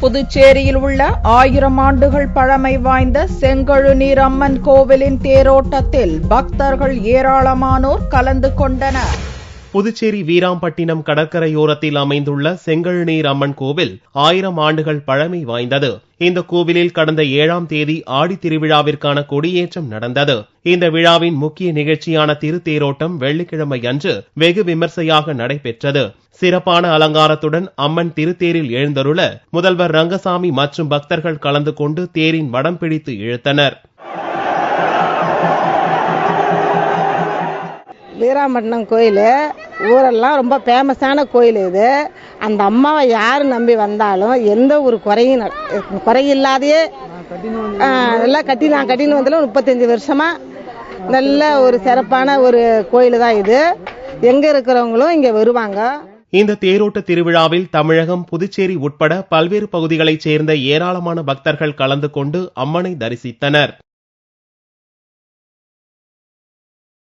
புதுச்சேரியில் உள்ள 1000 ஆண்டுகள் பழமை வாய்ந்த செங்கழுநீர் அம்மன் கோவிலின் தேரோட்டத்தில் பக்தர்கள் ஏராளமானோர் கலந்து கொண்டனர். புதுச்சேரி வீராம்பட்டினம் கடற்கரையோரத்தில் அமைந்துள்ள செங்கழுநீர் அம்மன் கோவில் 1000 ஆண்டுகள் பழமை வாய்ந்தது. இந்த கோவிலில் கடந்த 7ஆம் தேதி ஆடி திருவிழாவிற்கான கொடியேற்றம் நடந்தது. இந்த விழாவின் முக்கிய நிகழ்ச்சியான திருத்தேரோட்டம் வெள்ளிக்கிழமை அன்று வெகு விமர்சையாக நடைபெற்றது. சிறப்பான அலங்காரத்துடன் அம்மன் திருத்தேரில் எழுந்தருள முதல்வர் ரங்கசாமி மற்றும் பக்தர்கள் கலந்து கொண்டு தேரின் வடம் பிடித்து இழுத்தனர். வீராம்பட்டினம் கோயில் ஊரெல்லாம் ரொம்ப ஃபேமஸான கோயில் இது. அந்த அம்மாவை யார் நம்பி வந்தாலும் எந்த ஒரு குறையில்லாதையே எல்லாம் கட்டின்னு வந்தாலும் 35 வருஷமா நல்ல ஒரு சிறப்பான ஒரு கோயில் தான் இது. எங்க இருக்கிறவங்களும் இங்க வருவாங்க. இந்த தேரோட்ட திருவிழாவில் தமிழகம், புதுச்சேரி உட்பட பல்வேறு பகுதிகளைச் சேர்ந்த ஏராளமான பக்தர்கள் கலந்து கொண்டு அம்மனை தரிசித்தனர்.